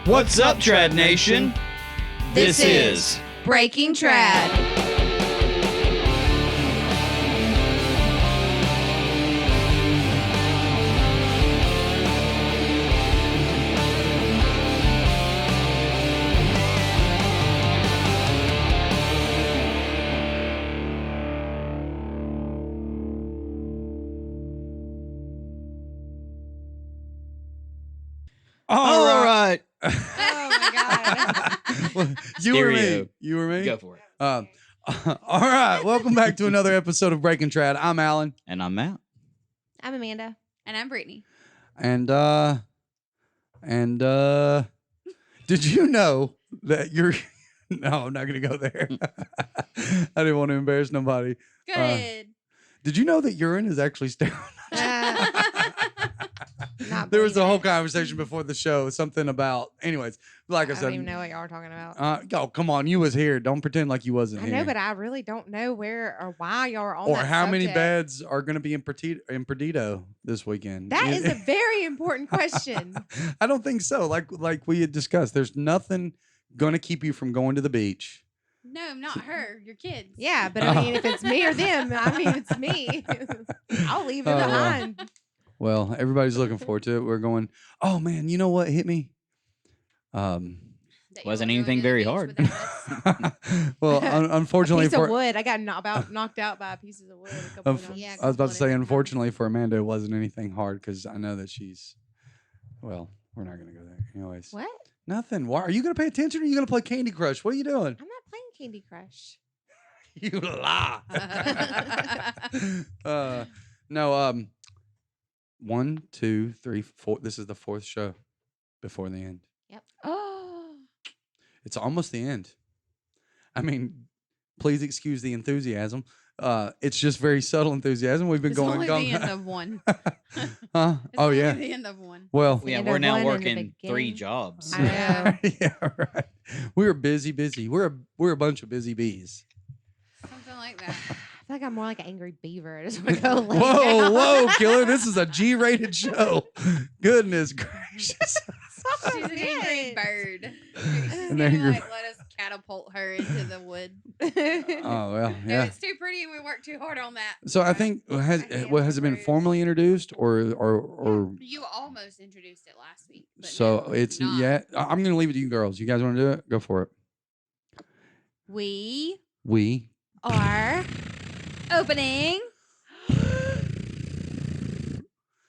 What's up, Trad Nation? This is Breaking Trad. All right. Oh my god. Well, you were me. You were me. Go for it. All right. Welcome back to another episode of Breaking Trad. I'm Alan. And I'm Matt. I'm Amanda. And I'm Brittany. And did you know that you're no, I'm not gonna go there. I didn't want to embarrass nobody. Good. Did you know that urine is actually sterile? There was a whole conversation before the show, something about, anyways, like I said. I don't even know what y'all are talking about. Oh, come on. You was here. Don't pretend like you wasn't here. I know, but I really don't know where or why y'all are on Or that how many subject. beds are going to be in Perdido this weekend? That is a very important question. I don't think so. Like we had discussed, there's nothing going to keep you from going to the beach. No, not her. Your kids. Yeah, but I mean, if it's me or them, I mean, it's me. I'll leave it behind. Well, everybody's looking forward to it. We're going, oh, man, you know what hit me? Wasn't anything very hard. Well, unfortunately a piece for of wood. I got knocked out by pieces of wood. A couple of times. Yeah, I was about to say, unfortunately for Amanda, it wasn't anything hard because I know that she's, well, we're not going to go there. Anyways. What? Nothing. Why are you going to pay attention or are you going to play Candy Crush? What are you doing? I'm not playing Candy Crush. You lie. No, 1, 2, 3, 4. This is the fourth show before the end. Yep. Oh. It's almost the end. I mean, please excuse the enthusiasm. It's just very subtle enthusiasm. We've been It's going. only the end of one. Huh? It's Oh only yeah. the end of one. Well. Yeah, end we're of now one and the working 3 beginning. jobs. I know. Yeah, right. We're busy. We're a bunch of busy bees. Something like that. I feel like I'm more like an angry beaver. I just want to go lay Whoa, down. whoa, killer! This is a G-rated show. Goodness gracious. She's an angry bird. She's An gonna angry- let us catapult her into the wood. Oh well, No, yeah. it's too pretty and we worked too hard on that. So I think has it been formally introduced or You almost introduced it last week. But so no, it's not. yet. I'm gonna leave it to you girls. You guys want to do it? Go for it. We We are opening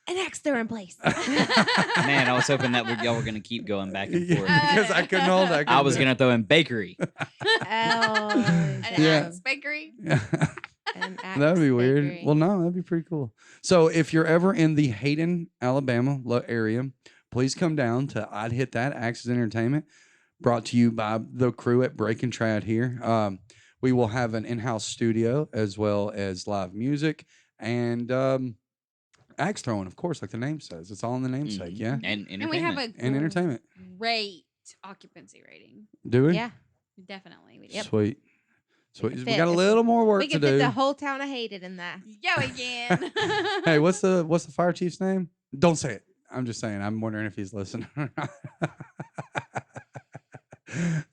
an axe throw in place. Man, I was hoping that y'all were going to keep going back and forth. because I couldn't hold that. I was going to throw in bakery. an Yeah. axe bakery. That'd be weird. Well, no, that'd be pretty cool. So if you're ever in the Hayden, Alabama area, please come down to I'd Hit That Axis Entertainment, brought to you by the crew at Breaking Trad here. We will have an in-house studio as well as live music and axe throwing, of course, like the name says. It's all in the namesake, yeah? And And we have entertainment. a And entertainment. great occupancy rating. Do we? Yeah. Definitely. We do. Yep. Sweet. Sweet. can We fit- got a little more work We to can fit do. the whole town of Hayden in that. Yeah, we can. Hey, what's the fire chief's name? Don't say it. I'm just saying. I'm wondering if he's listening.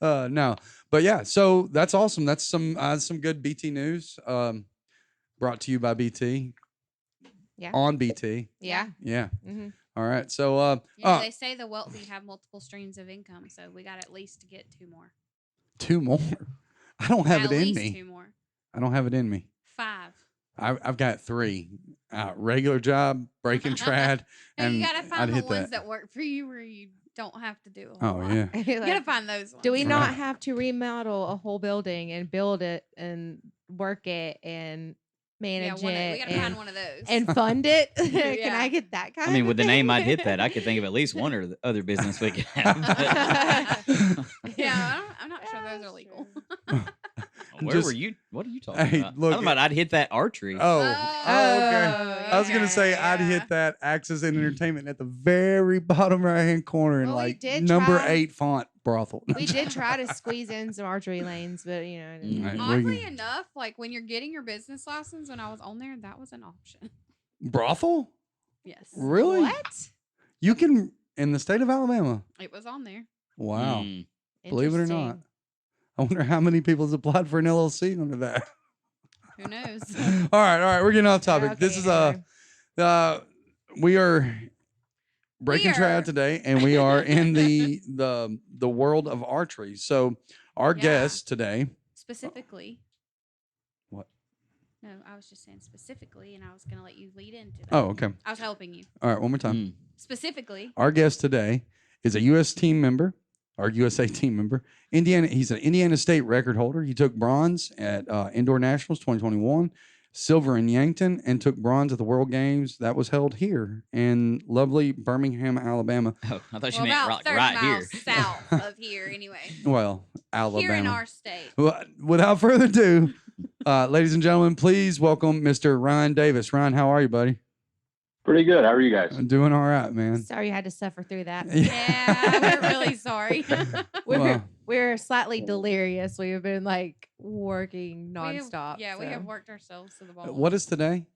No, but yeah. So that's awesome. That's some good BT news. Brought to you by BT. Yeah. On BT. Yeah. Yeah. Mm-hmm. All right. So They say the wealthy have multiple streams of income, so we got at least to get 2 more. 2 more. I don't have At it in least me. 2 more. I don't have it in me. 5. I've got 3. Regular job, breaking trad, And and you gotta I'd find the hit ones that. that work for you where you don't have to do a whole Oh lot. yeah. You gotta find those ones. Do we Right. not have to remodel a whole building and build it and work it and manage we it gotta find one of those. and fund it? Can Yeah. I get that kind I mean, of with the thing? name I'd Hit That, I could think of at least one or the other business we could have. Yeah, I'm not sure those are legal. Where Just- were you? What are you talking Hey, about? look, I'm about I'd Hit That archery. Oh, okay. I was gonna say I'd yeah. hit that Access and Entertainment at the very bottom right hand corner in Well, we like did number try- 8 font brothel. We did try to squeeze in some archery lanes, but you know. it didn't Right, happen. we Oddly can- enough, like when you're getting your business license, when I was on there, that was an option. Brothel? Yes. Really? What? You can in the state of Alabama. It was on there. Wow. Mm. Believe it or not. Interesting. I wonder how many people has applied for an LLC under that. Who knows? All right. We're getting off topic. Okay, This is anyway. we are breaking We trad are- today, and we are in the world of archery. So our Yeah. guest today. Specifically. What? No, I was just saying specifically, and I was going to let you lead into that. Oh, okay. I was helping you. All right, one more time. Mm. Specifically. Our guest today is a U.S. team member, our USA team member. He's an Indiana State record holder. He took bronze at Indoor Nationals 2021, silver in Yankton, and took bronze at the World Games that was held here in lovely Birmingham, Alabama. Oh, I thought you Well, meant about 30 right here. miles south of here, anyway. Well, Alabama. Here in our state. Well, without further ado, ladies and gentlemen, please welcome Mr. Ryan Davis. Ryan, how are you, buddy? Pretty good. How are you guys? I'm doing all right, man. Sorry you had to suffer through that. Yeah, we're really sorry. Well, We're slightly delirious. We have been like working nonstop. We so. have worked ourselves to the bone. what is today?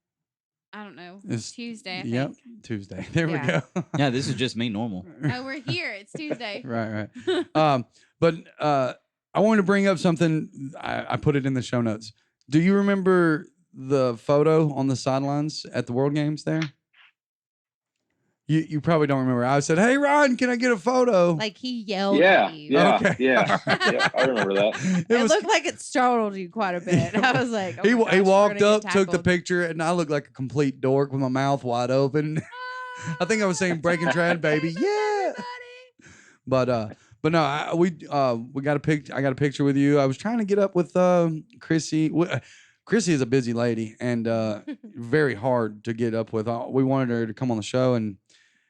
I don't know. It's Tuesday, I Yep, think. Tuesday. There Yeah. we go. Yeah, this is just me normal. Oh, we're here. It's Tuesday. Right. But I wanted to bring up something. I put it in the show notes. Do you remember the photo on the sidelines at the World Games there? You probably don't remember. I said, "Hey, Ryan, can I get a photo?" Like he yelled Yeah, at you. yeah, Okay. yeah, yeah. I remember that. It looked like it startled you quite a bit. I was like, oh he my gosh, he we're walked gonna up, get took the tackled. picture, and I looked like a complete dork with my mouth wide open. I think I was saying "breaking trad, baby." Yeah. But no, we got a pic. I got a picture with you. I was trying to get up with Chrissy. Chrissy is a busy lady and very hard to get up with. We wanted her to come on the show, and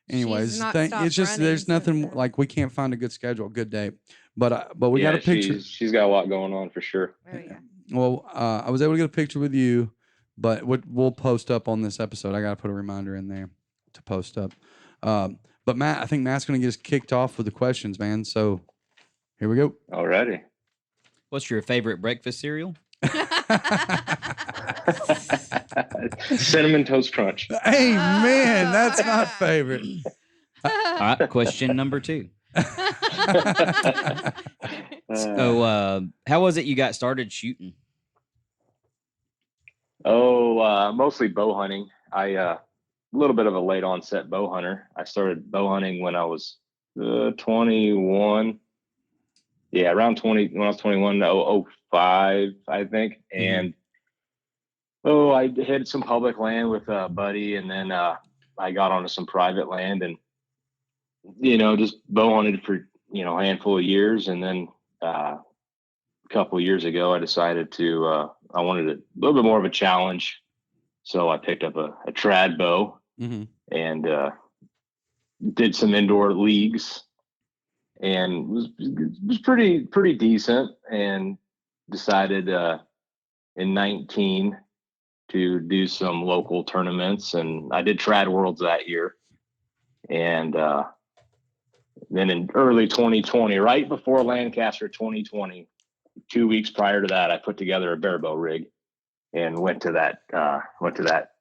anyways, not it's stopped just running there's nothing since then. like we can't find a good schedule, a good day. But we got a picture. She's got a lot going on for sure. Oh, yeah. Well, I was able to get a picture with you, but we'll post up on this episode. I got to put a reminder in there to post up. But Matt, I think Matt's going to get us kicked off with the questions, man. So here we go. Alrighty. What's your favorite breakfast cereal? Cinnamon Toast Crunch. Hey, man, that's my Oh. favorite. All right, question number 2. So, how was it you got started shooting? Mostly bow hunting. A little bit of a late onset bow hunter. I started bow hunting when I was 21. Yeah, around 20 when I was 21, 05, I think. And I hit some public land with a buddy, and then I got onto some private land, and just bow hunted for a handful of years, and then a couple of years ago, I decided to I wanted a little bit more of a challenge, so I picked up a trad bow and did some indoor leagues, and was pretty decent, and decided in 19 to do some local tournaments, and I did Trad Worlds that year, and then in early 2020, right before Lancaster 2020, 2 weeks prior to that, I put together a bare bow rig and went to that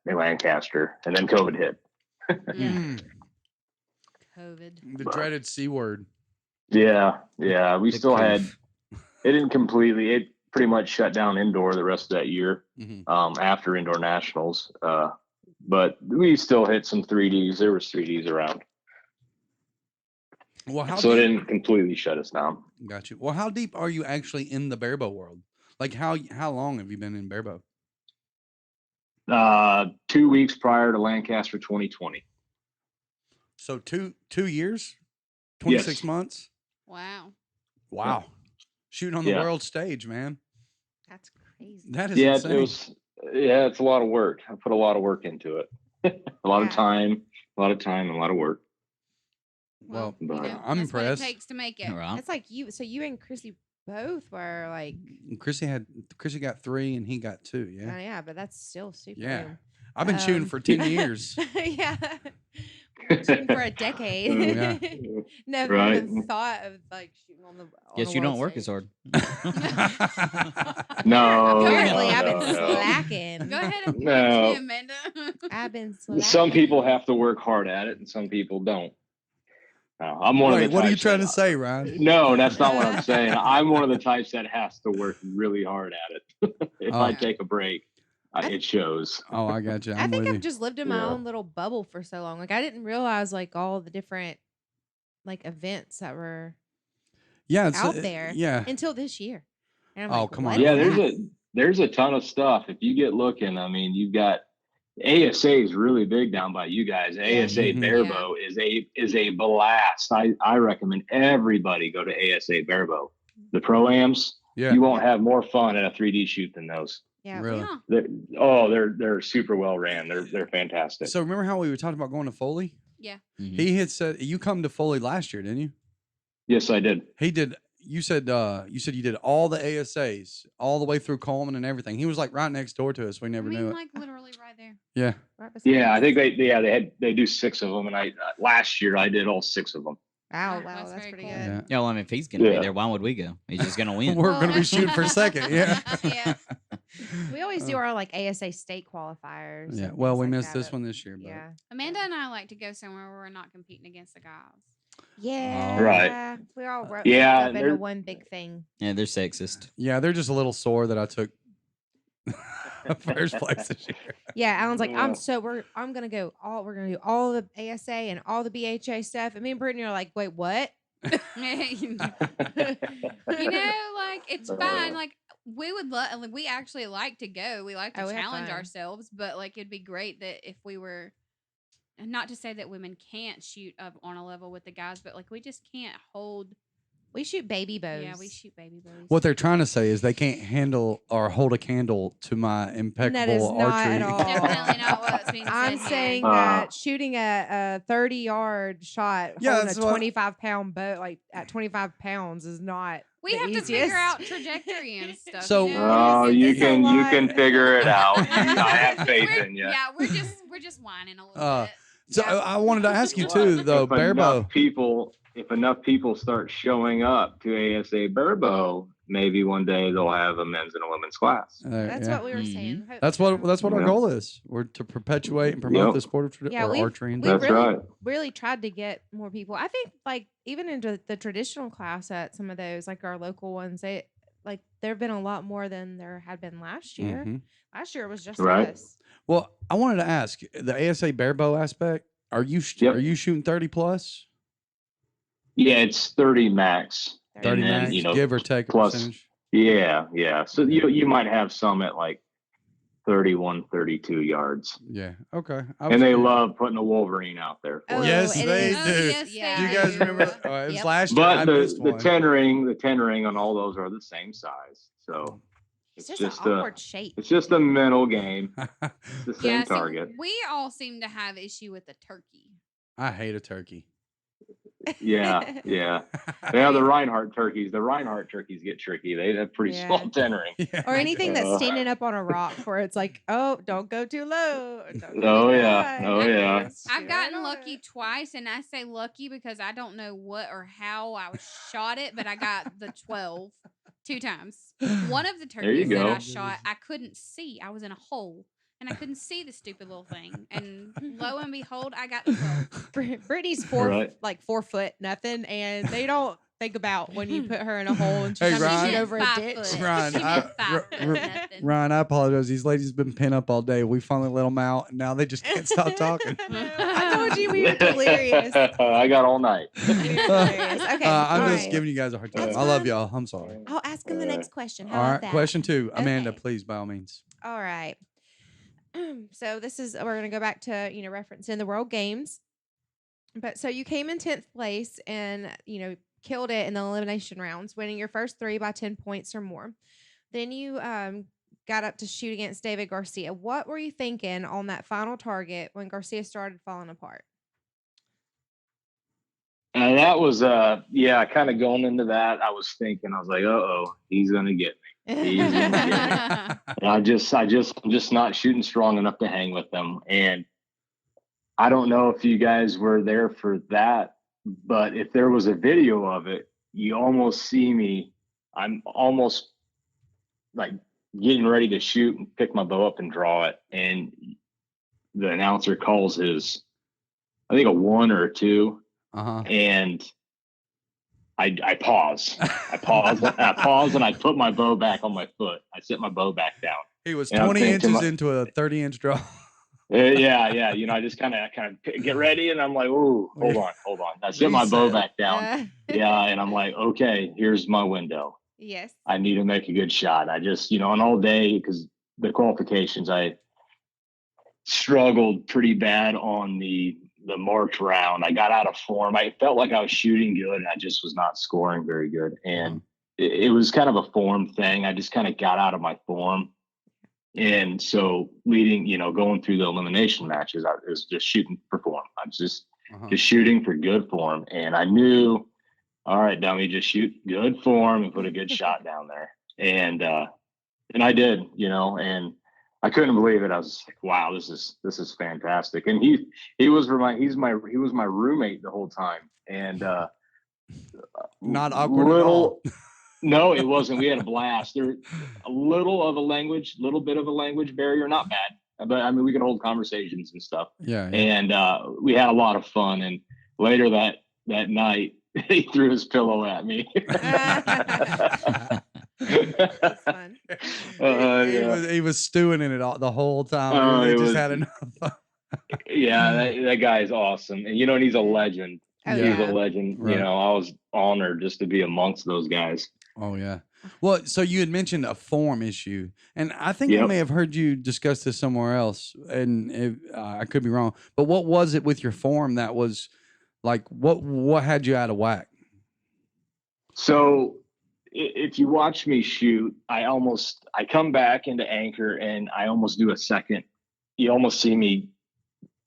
in Lancaster, and then COVID hit. COVID. The dreaded C word. Yeah, we The still had. coof. It pretty much shut down indoor the rest of that year Mhm. after Indoor Nationals. But we still hit some 3Ds. There was 3Ds around. Well, how So it deep, didn't completely shut us down. got you. Well, how deep are you actually in the barebow world? Like how long have you been in barebow? 2 weeks prior to Lancaster 2020. So two years, 26 Yes. months. Wow. Wow, shooting on the Yeah. world stage, man. That's crazy. That is Yeah, insane. it was. Yeah, it's a lot of work. I put a lot of work into it. A lot of Yeah. time, and a lot of work. Well, But I'm that's impressed. What it takes to make it. All right. It's like you. So you and Chrissy both were like, Chrissy got 3 and he got 2. Yeah, yeah, but that's still super. Yeah. I've been shooting Um, for 10 years. yeah. Shooting for a decade. Yeah. Never Right. even thought of like shooting on the. Guess a you don't world work as stage. hard. No, Apparently, I've no, been no. slacking. Go ahead and No. pitch me, Amanda. I've been slacking. Some people have to work hard at it, and some people don't. I'm one of the Wait, what are you types trying that- to say, Ryan? No, that's not what I'm saying. I'm one of the types that has to work really hard at it. If I Oh. take a break, it shows. Oh, I got you. I I'm think with I've you. just lived in my Yeah. own little bubble for so long. Like I didn't realize like all the different like events that were Yeah, it's out there Yeah. until this year. And I'm Oh, like, come what on. is Yeah, that? there's a ton of stuff. If you get looking, I mean, you've got ASA is really big down by you guys. ASA Mhm. Barebow is a blast. I recommend everybody go to ASA Barebow. The pro-ams, Yeah. you won't have more fun at a 3D shoot than those. Yeah, Really? Huh. They're super well ran. They're fantastic. So remember how we were talking about going to Foley? Yeah. Mhm. He had said you come to Foley last year, didn't you? Yes, I did. He did. You said you did all the ASAs all the way through Coleman and everything. He was like right next door to us. We never knew it. like literally right there. Yeah. right beside Yeah, I us. think they do 6 of them, and last year I did all 6 of them. Wow, Wow, that's that's pretty very good. cool. Yeah. Yeah, well, I mean, if he's gonna be Yeah. there, why would we go? He's just gonna win. We're Well, gonna be shooting for second. Yeah. Yeah. We always do our like ASA state qualifiers. Yeah. and Well, things we like missed that, this but- one this year, but Yeah. Amanda and I like to go somewhere where we're not competing against the guys. Yeah. Right. We all wrote Yeah, up into they're- one big thing. Yeah, they're sexist. yeah, they're just a little sore that I took first place this year. Yeah, Alan's like, Yeah. we're gonna do all the ASA and all the BHA stuff. And me and Brittany are like, wait, what? You know, like it's fine. Like we would love. We actually like to go. We like to Oh, we have challenge fun. ourselves. But like it'd be great that if we were, not to say that women can't shoot up on a level with the guys, but like we just can't hold. We shoot baby bows. Yeah, we shoot baby bows. What they're trying to say is they can't handle or hold a candle to my impeccable not archery. at all. Definitely not what's being said I'm here. saying that shooting a 30-yard shot Yeah, holding that's a what- 25-pound bow, like at 25 pounds, is not. we the have to figure easiest. out trajectory and stuff. So- you know? Oh, It's you a can lot. figure it out. I have faith We're- in you. Yeah, we're just whining a little bit. So Yeah. I wanted to ask you too, though, If Barebow. enough people start showing up to ASA Barebow, maybe one day they'll have a men's and a women's class. That's Yeah. what we were Mhm. saying. That's what our Yeah. goal is. We're to perpetuate and promote Yep. the sport of Yeah, or archery. And we That's really, right. really tried to get more people. I think like even into the traditional class at some of those, like our local ones, there have been a lot more than there had been last year. Mhm. Last year it was just Right. us. Well, I wanted to ask the ASA barebow aspect. Are you Yep. are you shooting 30 plus? Yeah, it's 30 max. 30 And then, max, you know, give or take a plus- percentage. Yeah. So you might have some at like 31, 32 yards. Yeah. Okay. And they love putting a Wolverine out there. For Oh, it. Yes, it they is. Oh, do. yes, Yeah. Do you they guys do. remember? It was Yep. last year. I But missed the one. 10 ring on all those are the same size. So It's it's just just an a awkward shape. it's just a mental game. It's the same Yeah, see, target. we all seem to have issue with the turkey. I hate a turkey. Yeah. Yeah, the Reinhardt turkeys. The Reinhardt turkeys get tricky. They have pretty Yeah. small 10 ring. Yeah. Or anything that's Uh, standing up on a rock where it's like, oh, don't go too low. or don't go Oh, too yeah. high. Oh, yeah. Just I've shoot gotten right lucky on it. twice, and I say lucky because I don't know what or how I shot it, but I got the 12 2 times. One of the There you turkeys that I go. shot, I couldn't see. I was in a hole, and I couldn't see the stupid little thing. And lo and behold, I got the 12. Brittany's Right. 4 foot nothing, and they don't think about when you put her in a hole and she's Hey, trying to Ryan. shoot over a 5 ditch. foot. Ryan, She I- meant 5 R- foot, R- nothing. Ryan, I apologize. These ladies have been pent up all day. We finally let them out, and now they just can't stop talking. I told you we were delirious. I got all night. We were delirious. Okay, I'm all just right. giving you guys a hard time. That's I love fine. y'all. I'm sorry. I'll ask him the next question. How All about right, that? question 2. Amanda, Okay. please, by all means. All right. So this is we're gonna go back to referencing the World Games. But so you came in 10th place and killed it in the elimination rounds, winning your first 3 by 10 points or more. Then you got up to shoot against David Garcia. What were you thinking on that final target when Garcia started falling apart? And that was kind of going into that. I was like, he's gonna get me. He's gonna get me. And I'm just not shooting strong enough to hang with them. And I don't know if you guys were there for that, but if there was a video of it, you almost see me. I'm almost like getting ready to shoot and pick my bow up and draw it. And the announcer calls I think a 1 or a 2. and I pause. I pause, and I put my bow back on my foot. I sit my bow back down. He was 20 inches into a 30-inch draw. Yeah. You know, I just kind of get ready, and I'm like, "Ooh, hold on." I set my bow back down. Yeah, and I'm like, "Okay, here's my window. Yes. I need to make a good shot." I just, you know, an all day, because the qualifications, I struggled pretty bad on the marked round. I got out of form. I felt like I was shooting good, and I just was not scoring very good. And it was kind of a form thing. I just kind of got out of my form. And so going through the elimination matches, I was just shooting for form. I was just shooting for good form. And I knew, all right, dummy, just shoot good form and put a good shot down there. And I did, you know, and I couldn't believe it. I was like, wow, this is fantastic. And he was my roommate the whole time. And not awkward at all. No, it wasn't. We had a blast. There a little bit of a language barrier, not bad. But I mean, we could hold conversations and stuff. Yeah. And we had a lot of fun. And later that night, he threw his pillow at me. That's fun. He was stewing in it all the whole time. He just had enough. Yeah, that guy is awesome. And and he's a legend. Oh, he's a legend. Right. You know, I was honored just to be amongst those guys. Oh yeah. Well, so you had mentioned a form issue, and I think I may have heard you discuss this somewhere else, and I could be wrong. But what was it with your form that was like? What had you out of whack? So, if you watch me shoot, I come back into anchor, and I almost do a second. You almost see me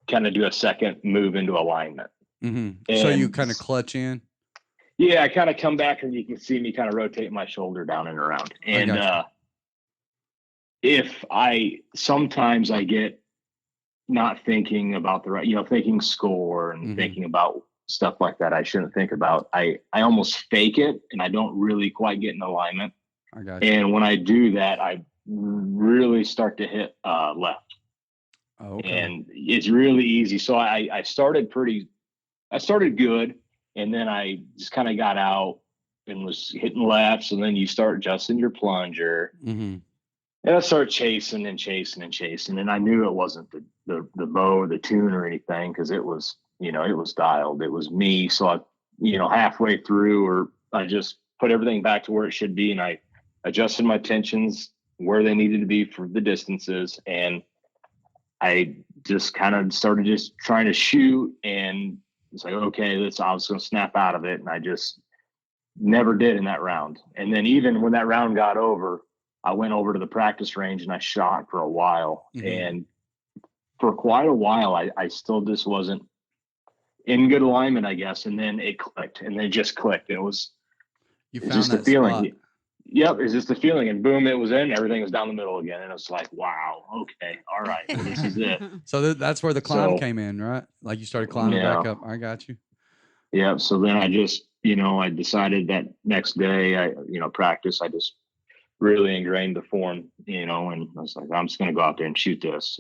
kind of do a second move into alignment. Mm-hmm. So you kind of clutch in. Yeah, I kind of come back, and you can see me kind of rotate my shoulder down and around. And sometimes I get not thinking about the right, thinking score and thinking about stuff like that I shouldn't think about. I almost fake it, and I don't really quite get in alignment. I got you. And when I do that, I really start to hit left. Oh, okay. And it's really easy. So I started good. And then I just kind of got out and was hitting lefts, and then you start adjusting your plunger. Mm-hmm. And I started chasing and chasing and chasing. And I knew it wasn't the bow or the tune or anything, because it was, it was dialed. It was me. So I, halfway through, or I just put everything back to where it should be. And I adjusted my tensions where they needed to be for the distances. And I just kind of started just trying to shoot, and it's like, okay, I was going to snap out of it. And I just never did in that round. And then even when that round got over, I went over to the practice range and I shot for a while. Mm-hmm. And for quite a while, I still just wasn't in good alignment, I guess. And then it clicked, and it just clicked. It was just a feeling. Spot. Yep, it's just a feeling. And boom, it was in. Everything was down the middle again. And it's like, wow, okay, all right, well, this is it. So that's where the climb came in, right? Like you started climbing back up. I got you. Yeah. So then I just, I decided that next day, I practice. I just really ingrained the form, and I was like, I'm just going to go out there and shoot this.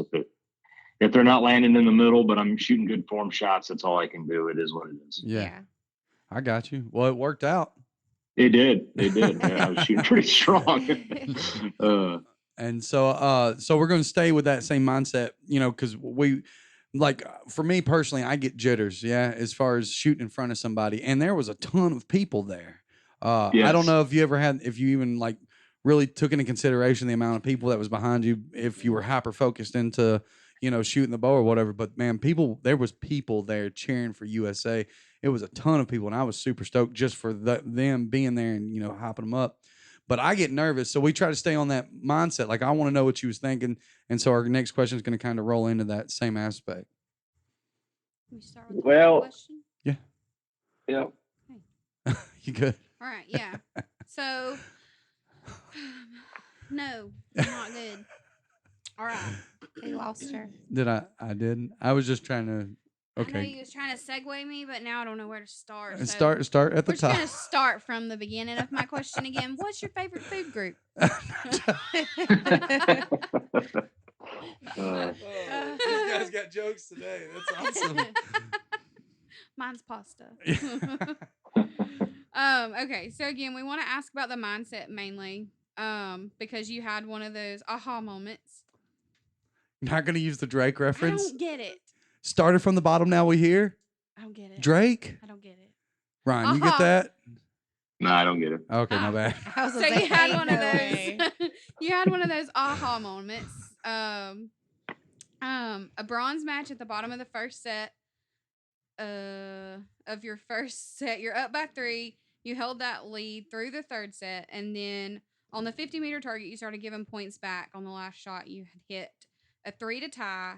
If they're not landing in the middle, but I'm shooting good form shots, that's all I can do. It is what it is. Yeah. I got you. Well, it worked out. It did. Yeah, I was shooting pretty strong. And so we're going to stay with that same mindset, because for me personally, I get jitters. Yeah. As far as shooting in front of somebody, and there was a ton of people there. Yes. I don't know if you even really took into consideration the amount of people that was behind you, if you were hyper focused into, shooting the bow or whatever, but man, there was people there cheering for USA. It was a ton of people, and I was super stoked just for them being there and, hyping them up. But I get nervous, so we try to stay on that mindset. Like, I want to know what you was thinking, and so our next question is going to kind of roll into that same aspect. Can we start with the question? Yeah. Yeah. Okay. You good? All right, yeah. So, no, not good. All right. He lost her. Did I? I didn't. I was just trying to. Okay. I know you was trying to segue me, but now I don't know where to start. So start at the top. We're just gonna start from the beginning of my question again. What's your favorite food group? These guys got jokes today. That's awesome. Mine's pasta. Okay, so again, we want to ask about the mindset mainly, because you had one of those aha moments. Not going to use the Drake I reference. don't get it. Started from the bottom, now we here. I don't get it. Drake? I don't get it. Ryan, you get Aha. that? No, I don't get it. Okay, my bad. I was So gonna say, you had ain't one of no way. those. You had one of those aha moments. A bronze match at the bottom of the first set. Of your first set, you're up by 3. You held that lead through the third set, and then on the 50-meter target, you started giving points back. On the last shot, you had hit a 3 to tie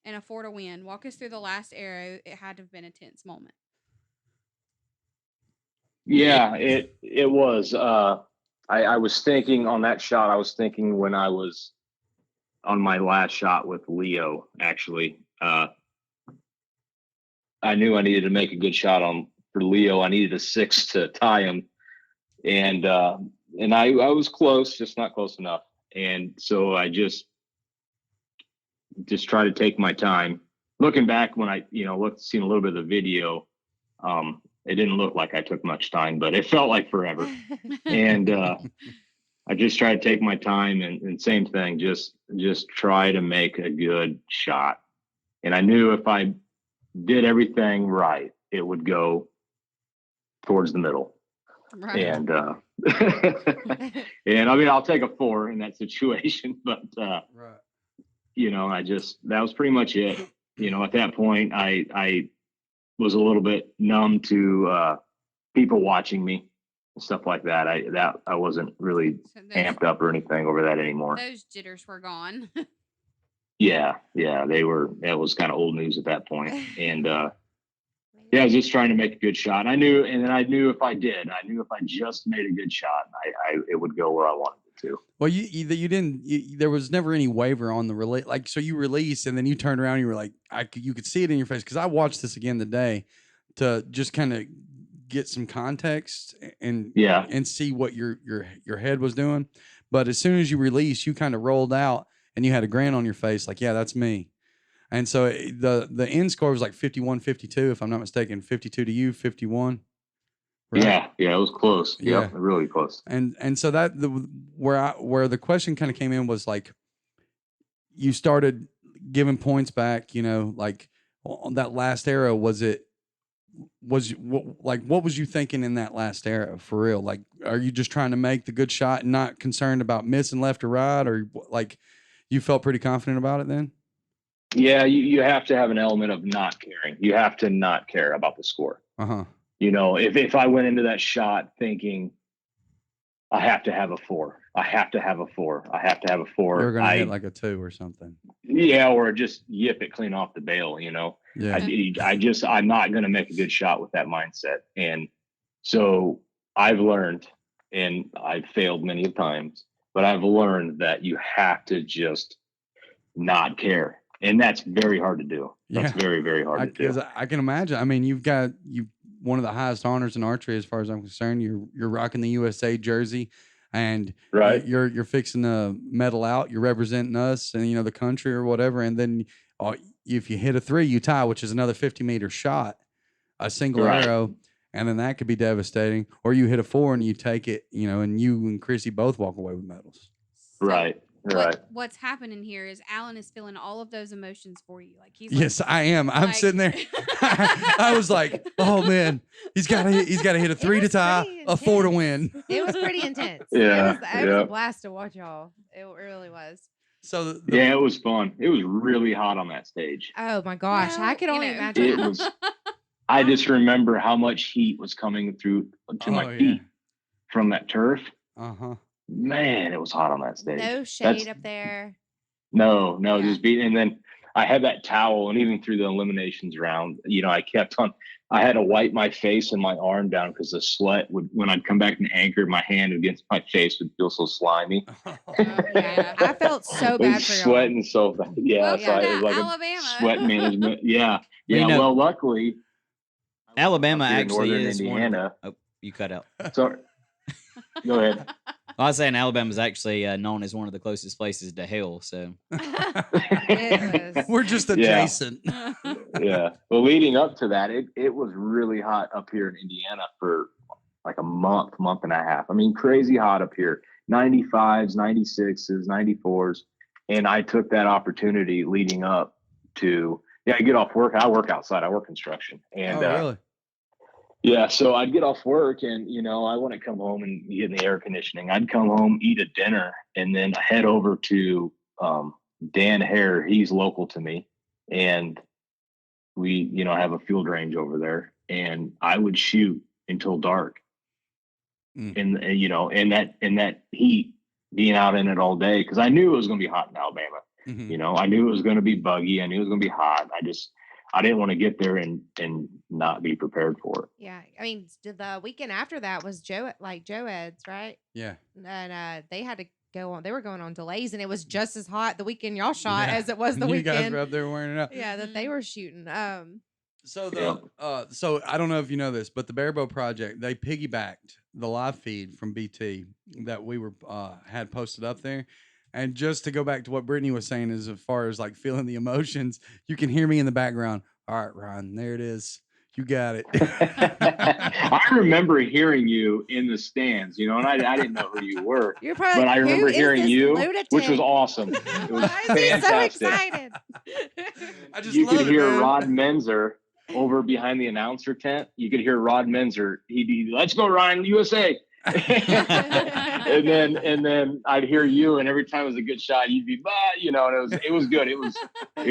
and a 4 to win. Walk us through the last arrow. It had to have been a tense moment. Yeah, it was. I was thinking on that shot. I was thinking when I was on my last shot with Leo. Actually, I knew I needed to make a good shot for Leo. I needed a 6 to tie him, and I was close, just not close enough. And so I just try to take my time. Looking back, when I seen a little bit of the video, it didn't look like I took much time, but it felt like forever. And I just try to take my time, and same thing, just try to make a good shot. And I knew if I did everything right, it would go towards the middle. Right. And and I mean, I'll take a 4 in that situation, but Right. that was pretty much it. At that point, I was a little bit numb to people watching me and stuff like that. I wasn't really So amped up or anything over that anymore. those jitters were gone. Yeah, that was kind of old news at that point. And I was just trying to make a good shot. I knew if I just made a good shot, it would go where I wanted it to. Well, you didn't. There was never any waiver on the release. Like, so you released, and then you turned around, and you were like, you could see it in your face, because I watched this again today to just kind of get some context and see what your head was doing. But as soon as you released, you kind of rolled out, and you had a grin on your face, like, yeah, that's me. And so the end score was like 51-52, if I'm not mistaken. 52 to you, 51. Right? Yeah, it was close. Yeah. Yep, really close. And so that where the question kind of came in was like, you started giving points back, like on that last arrow. What was you thinking in that last arrow for real? Like, are you just trying to make the good shot and not concerned about missing left or right, or like you felt pretty confident about it then? Yeah, you have to have an element of not caring. You have to not care about the score. Uh-huh. If I went into that shot thinking I have to have a 4, I have to have a 4, I have to have a 4, You're gonna hit like a 2 or something. Yeah, or just yip it clean off the bail. Yeah. I'm not gonna make a good shot with that mindset. And so I've learned, and I've failed many times, but I've learned that you have to just not care. And that's very hard to do. That's very, very hard to do. I can imagine. I mean, you've one of the highest honors in archery, as far as I'm concerned. You're rocking the USA jersey, and right. You're fixing to medal out. You're representing us and the country or whatever. And then if you hit a 3, you tie, which is another 50-meter shot, a single arrow, and then that could be devastating. Or you hit a 4 and you take it, and you and Chrissy both walk away with medals. So right. What's happening here is Alan is feeling all of those emotions for you. Like he's yes, I am. I'm sitting there. I was like, oh man, he's got to hit a 3 to tie, a 4 to win. It was pretty intense. Yeah, it was a blast to watch y'all. It really was. So it was fun. It was really hot on that stage. Oh my gosh, Well, I could only know. imagine. It was. I just remember how much heat was coming through to my feet from that turf. Uh-huh. Man, it was hot on that stage. No shade up there. No, just beating. And then I had that towel, and even through the eliminations round, I had to wipe my face and my arm down because the sweat would, when I'd come back and anchor my hand against my face, would feel so slimy. Yeah. I felt so bad for y'all. Sweating so bad. Yeah, so it was like Alabama. a sweat management. Yeah. Well, luckily, Alabama here in actually northern is Indiana. Oh, you cut out. Sorry. Go ahead. I was saying Alabama is actually known as one of the closest places to hell. So It was. We're just adjacent. Yeah. Well, leading up to that, it was really hot up here in Indiana for like a month and a half. I mean, crazy hot up here. 95s, 96s, 94s. And I took that opportunity leading up to, I get off work. I work outside. I work construction. And really? Yeah, so I'd get off work and, I wouldn't come home and get in the air conditioning. I'd come home, eat a dinner, and then head over to Dan Hare. He's local to me. And we, have a field range over there. And I would shoot until dark. And, in that heat, being out in it all day, because I knew it was going to be hot in Alabama. Mm-hmm. I knew it was going to be buggy. I knew it was going to be hot. I didn't want to get there and not be prepared for it. Yeah. I mean, the weekend after that was Joe Ed's, right? Yeah. And they had to go on. They were going on delays, and it was just as hot the weekend y'all shot as it was the you weekend. You guys were up there wearing it up. Yeah, that they were shooting. So so I don't know if you know this, but the Barebow Project, they piggybacked the live feed from BT that we were had posted up there. And just to go back to what Brittany was saying, is as far as like feeling the emotions, you can hear me in the background. All right, Ryan, there it is. You got it. I remember hearing you in the stands, and I didn't know who you were. You're probably but I remember hearing you, lunatic? Which was awesome. It was fantastic. So excited. You could hear Rod Menzer over behind the announcer tent. You could hear Rod Menzer. He'd be, "Let's go, Ryan, USA." and then I'd hear you, and every time it was a good shot, you'd be, and it was good. It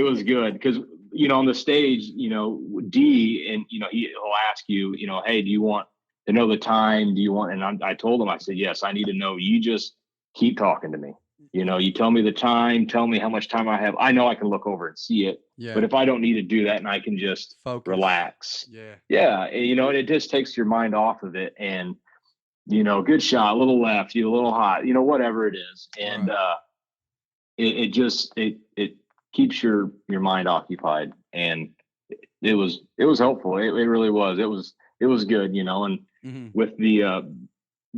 was good because on the stage, D, and he'll ask you, hey, do you want to know the time? Do you want? And I told him, I said, yes, I need to know. You just keep talking to me. You tell me the time, tell me how much time I have. I know I can look over and see it, but if I don't need to do that, and I can just relax, and it just takes your mind off of it. And good shot, a little left, a little hot, whatever it is. And it keeps your mind occupied. And it was helpful. It really was. It was good, and with the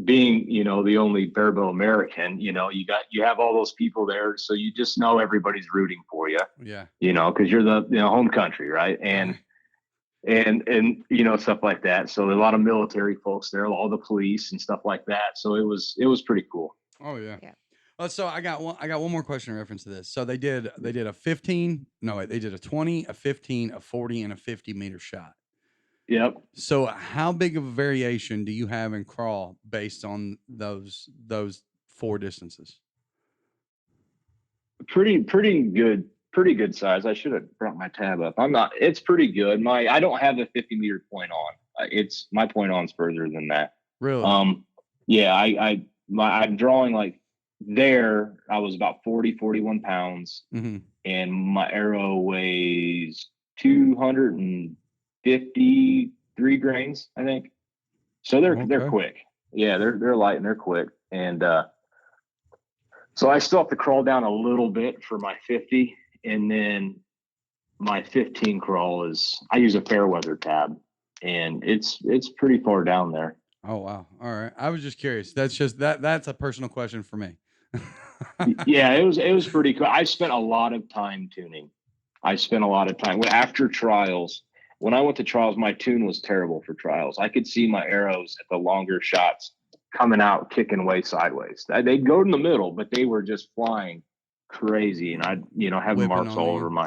being, the only Barebow American, you have all those people there. So you just know everybody's rooting for you. Yeah. Because you're the home country, right? And stuff like that. So a lot of military folks there, all the police and stuff like that. So it was pretty cool. Oh yeah. So I got one more question in reference to this. So they did a 15, they did a 20, a 15, a 40, and a 50 meter shot. Yep. So how big of a variation do you have in crawl based on those four distances? Pretty good. Pretty good size. I should have brought my tab up. It's pretty good. I don't have a 50 meter point on. My point on's further than that. Really? Yeah, I'm drawing like there. I was about 41 pounds, and my arrow weighs 253 grains, I think. So they're quick. Yeah, they're light and they're quick. And so I still have to crawl down a little bit for my 50. And then my 15 crawl I use a Fairweather tab, and it's pretty far down there. Oh, wow. All right. I was just curious. That's a personal question for me. Yeah, it was pretty cool. I spent a lot of time tuning. After trials. When I went to trials, my tune was terrible for trials. I could see my arrows at the longer shots coming out, kicking way sideways. They'd go in the middle, but they were just flying crazy. And I'd, have Whipping marks all over and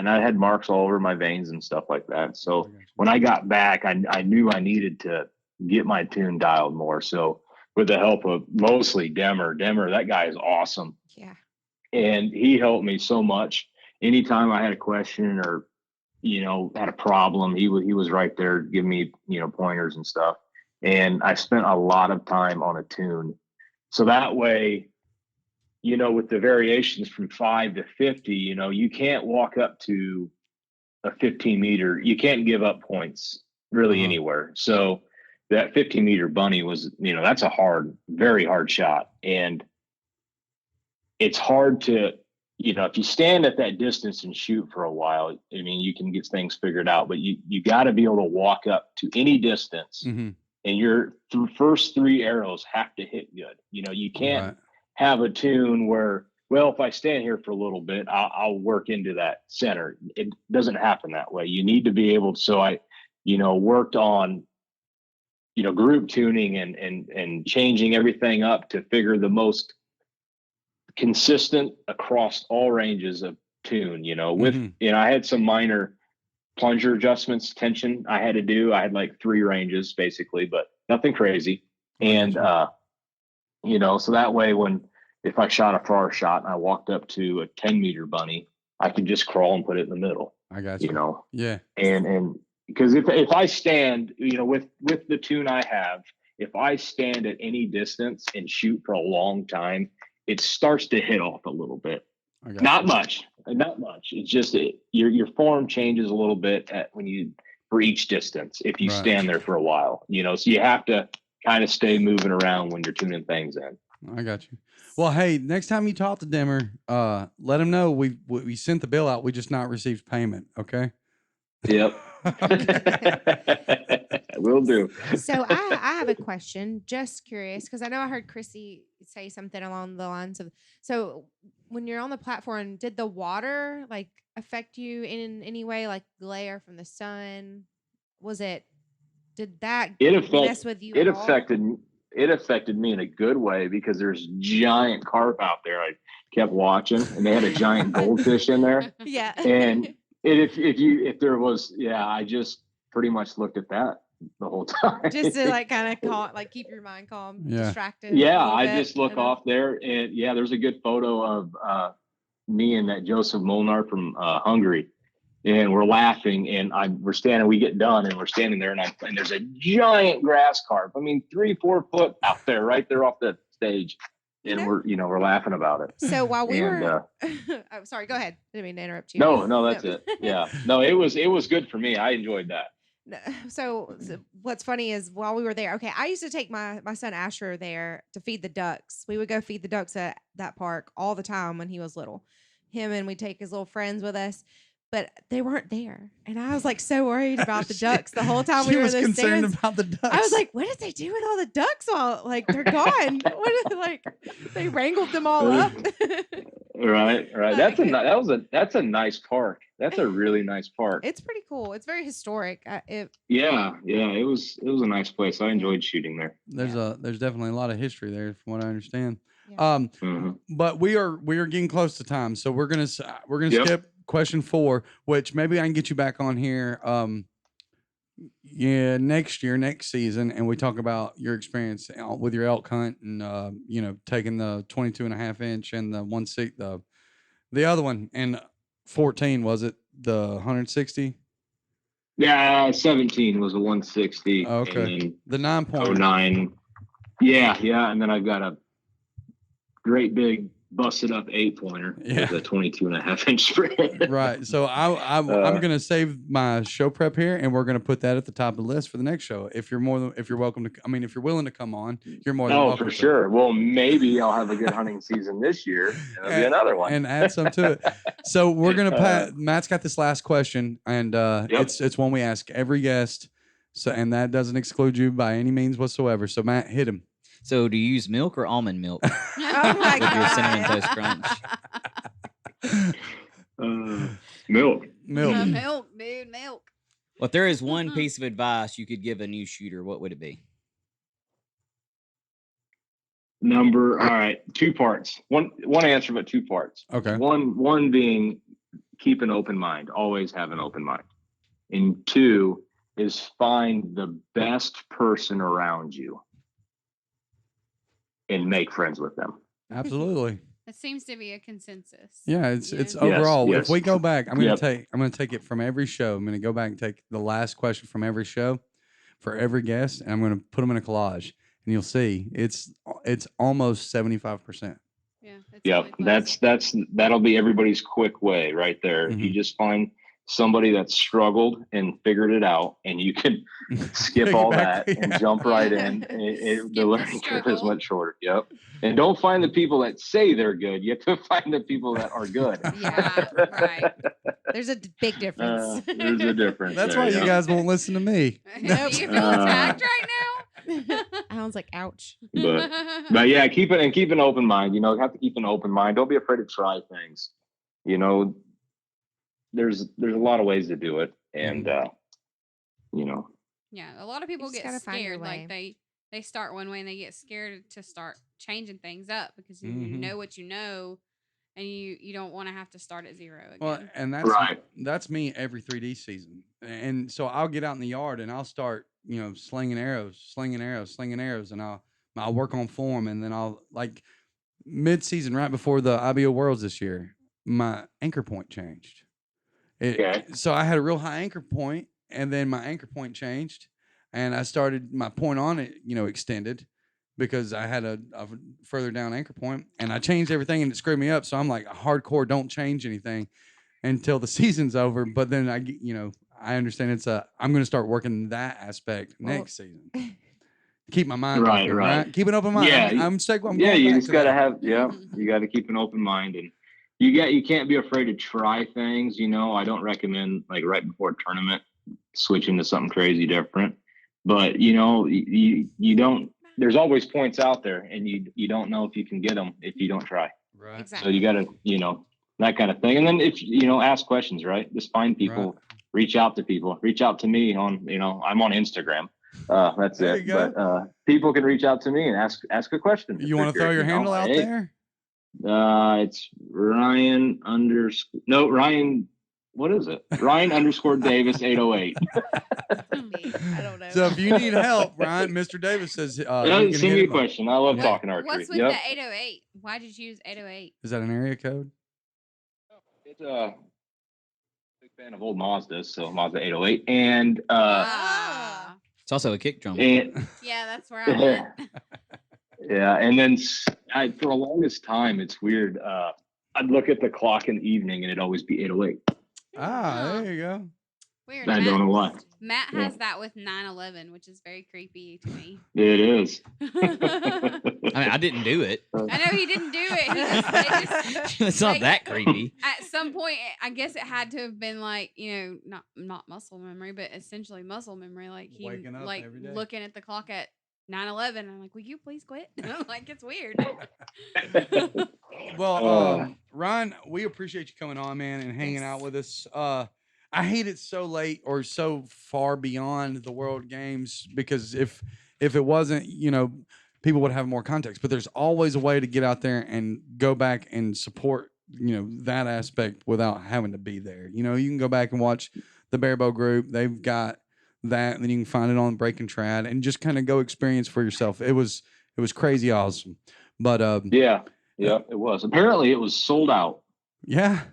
I had marks all over my veins and stuff like that. So when I got back, I knew I needed to get my tune dialed more. So with the help of mostly Demmer, that guy is awesome. Yeah. And he helped me so much. Anytime I had a question or, had a problem, he was right there giving me, pointers and stuff. And I spent a lot of time on a tune. So that way, with the variations from 5 to 50, you can't walk up to a 15 meter. You can't give up points really anywhere. So that 15 meter bunny was, that's a very hard shot. And it's hard to, if you stand at that distance and shoot for a while, I mean, you can get things figured out, but you got to be able to walk up to any distance, and your first 3 arrows have to hit good. You can't have a tune where well, if I stand here for a little bit, I'll work into that center. It doesn't happen that way. You need to be able to, so I, worked on, group tuning and changing everything up to figure the most consistent across all ranges of tune, I had some minor plunger adjustments, tension I had to do. I had like 3 ranges basically, but nothing crazy. And, so that way if I shot a far shot and I walked up to a 10-meter bunny, I could just crawl and put it in the middle. I got you. Yeah. And because if I stand, with the tune I have, if I stand at any distance and shoot for a long time, it starts to hit off a little bit. Not much. It's just your form changes a little bit for each distance if you stand there for a while. So you have to kind of stay moving around when you're tuning things in. I got you. Well, hey, next time you talk to Dimmer, let him know we sent the bill out. We just not received payment. Okay. Yep. Will do. So I have a question. Just curious, because I know I heard Chrissy say something along the lines of, so when you're on the platform, did the water like affect you in any way, like glare from the sun? Did that mess with you? It affected me in a good way because there's giant carp out there. I kept watching, and they had a giant goldfish in there. Yeah. And if there was, I just pretty much looked at that the whole time. Just to like kind of keep your mind calm, distracted. Yeah, I just look off there, and there's a good photo of me and that Joseph Molnar from Hungary. And we're laughing, and we get done, and we're standing there, and there's a giant grass carp. I mean, 3-4 foot out there, right there off the stage. And we're laughing about it. So while we were, oh, sorry, go ahead. I didn't mean to interrupt you. No, that's it. Yeah, no, it was good for me. I enjoyed that. So what's funny is while we were there, okay, I used to take my son Asher there to feed the ducks. We would go feed the ducks at that park all the time when he was little. And we'd take his little friends with us. But they weren't there, and I was like so worried about the ducks the whole time we were in the concerned stands. about the ducks. I was like, "What did they do with all the ducks? While they're gone? They wrangled them all up." Right. That's a nice park. That's a really nice park. It's pretty cool. It's very historic. It was a nice place. I enjoyed shooting there. There's definitely a lot of history there, from what I understand. Yeah. But we are getting close to time, so we're gonna skip question 4, which maybe I can get you back on here next season, and we talk about your experience with your elk hunt and taking the 22.5 inch and the 1/6 the other one, and 14 was it the 160? Yeah, 17 was a 160. Okay. The 9.09. 09. Yeah, and then I've got a great big busted up 8-pointer with a 22.5 inch spread. Right. So I'm going to save my show prep here, and we're going to put that at the top of the list for the next show. If you're welcome to, if you're willing to come on, you're more than welcome. Oh, for sure. Well, maybe I'll have a good hunting season this year. And it'll be another one. And add some to it. So we're going to Matt's got this last question, and it's one we ask every guest. So, and that doesn't exclude you by any means whatsoever. So Matt, hit him. So do you use milk or almond milk? Oh my God. Your Cinnamon Toast Crunch. Milk. Milk, dude, milk. Well, if there is one piece of advice you could give a new shooter, what would it be? All right, 2 parts. One answer, but 2 parts. Okay. One being keep an open mind. Always have an open mind. And 2 is find the best person around you and make friends with them. Absolutely. That seems to be a consensus. Yeah, it's overall. Yes. If we go back, I'm going to take it from every show. I'm going to go back and take the last question from every show for every guest, and I'm going to put them in a collage, and you'll see it's almost 75%. Yeah. Yep. Really that'll be everybody's quick way right there. Mm-hmm. If you just find somebody that struggled and figured it out, and you can skip all that and jump right in. The learning curve is much shorter. Yep. And don't find the people that say they're good. You have to find the people that are good. Yeah, right. There's a big difference. There's a difference. That's why you guys won't listen to me. Do you feel attacked right now? Alan's like, ouch. But yeah, keep an open mind. You have to keep an open mind. Don't be afraid to try things. There's a lot of ways to do it, and Yeah, a lot of people just get gotta find your scared. Like they start one way and they get scared to start changing things up because you know what you know, and you don't want to have to start at zero again. Well, and that's me every 3D season. And so I'll get out in the yard and I'll start, slinging arrows, and I'll work on form, and then I'll like mid-season right before the IBO Worlds this year, my anchor point changed. So I had a real high anchor point, and then my anchor point changed, and I started my point on it, extended because I had a further down anchor point, and I changed everything and it screwed me up. So I'm like, hardcore, don't change anything until the season's over. But then I understand I'm going to start working that aspect next season. Keep my mind open, right? Keep an open mind. Yeah, I'm you just got to have, you got to keep an open mind, and you can't be afraid to try things. I don't recommend like right before a tournament switching to something crazy different, but you don't. There's always points out there, and you don't know if you can get them if you don't try. Right. Exactly. So you got to that kind of thing, and then if ask questions, right? Just find people, reach out to people, reach out to me on I'm on Instagram. That's there it. But people can reach out to me and ask a question. You want to throw your handle out there? It's Ryan Ryan. What is it? Ryan _Davis 808. I don't know. So if you need help, Ryan, Mr. Davis says, send me a question. I love talking archery. What's with the 808? Why did you use 808? Is that an area code? It's a big fan of old Mazdas, so Mazda 808, and it's also a kick drum. And, yeah, that's where I went. Yeah, and then for the longest time, it's weird. I'd look at the clock in the evening, and it'd always be 8:08. There you go. Weird. I don't know why. Matt has that with 911, which is very creepy to me. It is. I mean, I didn't do it. I know he didn't do it. It's not that creepy. At some point, I guess it had to have been like, not muscle memory, but essentially muscle memory. Like he waking up like every day. looking at the clock at 9:11. I'm like, will you please quit? Like it's weird. Well, Ryan, we appreciate you coming on, man, and hanging out with us. I hate it so late or so far beyond the World Games, because if it wasn't, people would have more context. But there's always a way to get out there and go back and support, that aspect without having to be there. You can go back and watch the Barebow group. They've got that, and then you can find it on Break and Trad and just kind of go experience for yourself. It was crazy awesome. But yeah, it was. Apparently, it was sold out. Yeah.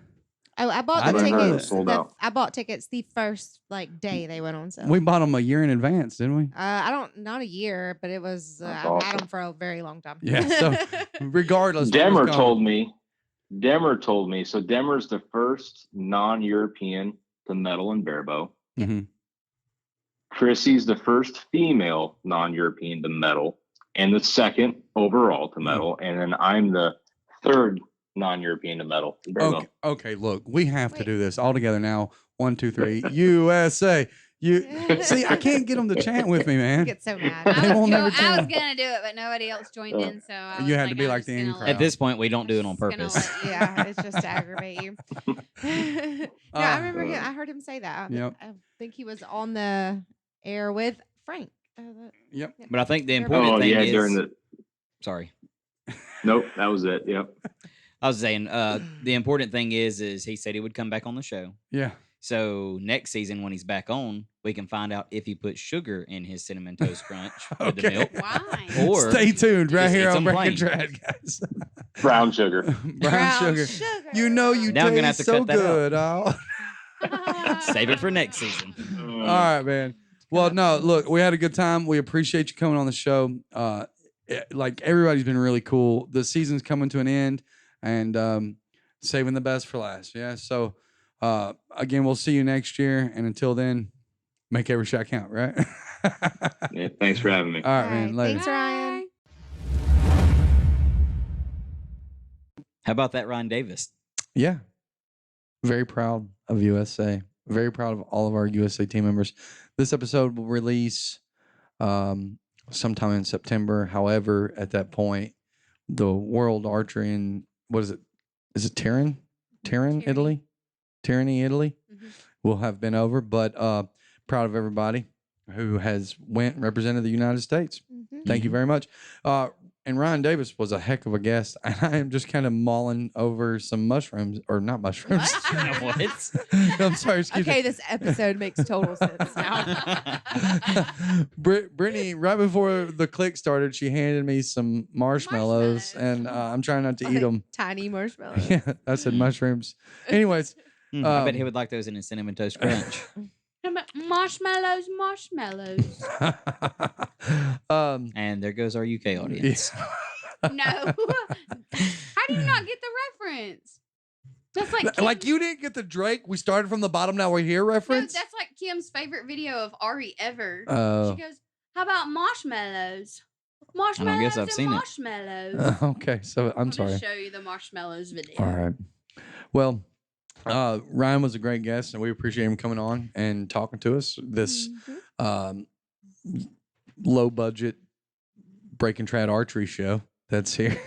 Oh, I bought I the didn't know tickets. it sold out. I bought tickets the first day they went on sale. We bought them a year in advance, didn't we? Not a year, but it was. I've awesome. had them for a very long time. Yeah. So regardless, Demmer told me. So Demmer's the first non-European to medal in barebow. Mm-hmm. Chrissy's the first female non-European to medal, and the second overall to medal, and then I'm the third non-European to medal. Okay, look, we have to do this all together now. 1, 2, 3, USA. See, I can't get them to chant with me, man. I get so mad. They won't never I was chant. gonna do it, but nobody else joined in, so You had to be like the in crowd. At this point, we don't do it on purpose. Yeah, it's just to aggravate you. I remember I heard him say that. Yep. I think he was on the air with Frank. Yep. But I think the important thing is during the. Sorry. Nope, that was it. Yep. I was saying the important thing is he said he would come back on the show. Yeah. So next season when he's back on, we can find out if he put sugar in his cinnamon toast crunch with the milk. Why? Or stay tuned right just here eat on some Break plain. and Trad, guys. Brown sugar. Brown sugar. You know you Now I'm gonna have taste to so cut that out. good. Save it for next season. All right, man. Well, no, look, we had a good time. We appreciate you coming on the show. Like everybody's been really cool. The season's coming to an end, and saving the best for last. Yeah. So again, we'll see you next year, and until then, make every shot count. Right. Yeah, thanks for having me. All right, man. Later. Thanks, Ryan. How about that, Ryan Davis? Yeah. Very proud of USA. Very proud of all of our USA team members. This episode will release sometime in September. However, at that point, the World Archery in, what is it? Is it Turin, Italy? Tyranny, Italy will have been over, but proud of everybody who has went and represented the United States. Thank you very much. And Ryan Davis was a heck of a guest. And I am just kind of mulling over some mushrooms, or not mushrooms. What? I'm sorry. Excuse me. Okay, this episode makes total sense now. Brittany, right before the click started, she handed me some marshmallows, and I'm trying not to eat them. Tiny marshmallows. Yeah, I said mushrooms. Anyways. I bet he would like those in a Cinnamon Toast Crunch. Marshmallows. And there goes our UK audience. No. How do you not get the reference? That's like you didn't get the Drake. We started from the bottom, now we're here reference. No, that's like Kim's favorite video of Ari ever. Oh. She goes, "How about marshmallows? Marshmallows guess I've seen it. marshmallows." Okay, so I'm sorry. I'll show you the marshmallows video. All right. Well, Ryan was a great guest, and we appreciate him coming on and talking to us. This low budget break and trad archery show that's here.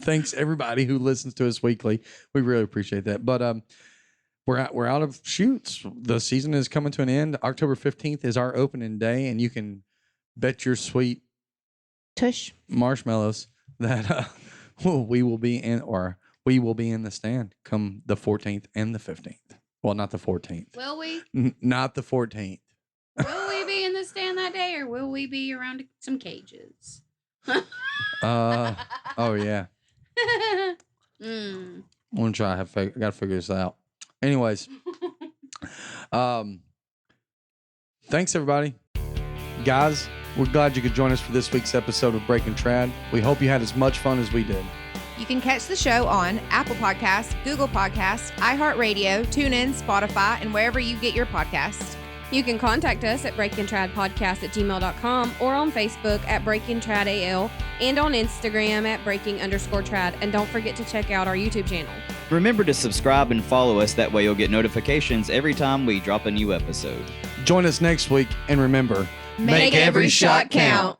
Thanks everybody who listens to us weekly. We really appreciate that. But we're out of shoots. The season is coming to an end. October 15th is our opening day, and you can bet your sweet tush marshmallows that we will be in the stand come the 14th and the 15th. Well, not the 14th. Will we? Not the 14th. Will we be in the stand that day, or will we be around some cages? Oh yeah. I'm gonna try. I gotta figure this out. Anyways, thanks everybody, guys. We're glad you could join us for this week's episode of Breaking Trad. We hope you had as much fun as we did. You can catch the show on Apple Podcasts, Google Podcasts, iHeartRadio, TuneIn, Spotify, and wherever you get your podcasts. You can contact us at breakingtradpodcast@gmail.com or on Facebook at breakingtradal and on Instagram at breaking_trad. And don't forget to check out our YouTube channel. Remember to subscribe and follow us. That way you'll get notifications every time we drop a new episode. Join us next week, and remember, Make every shot count.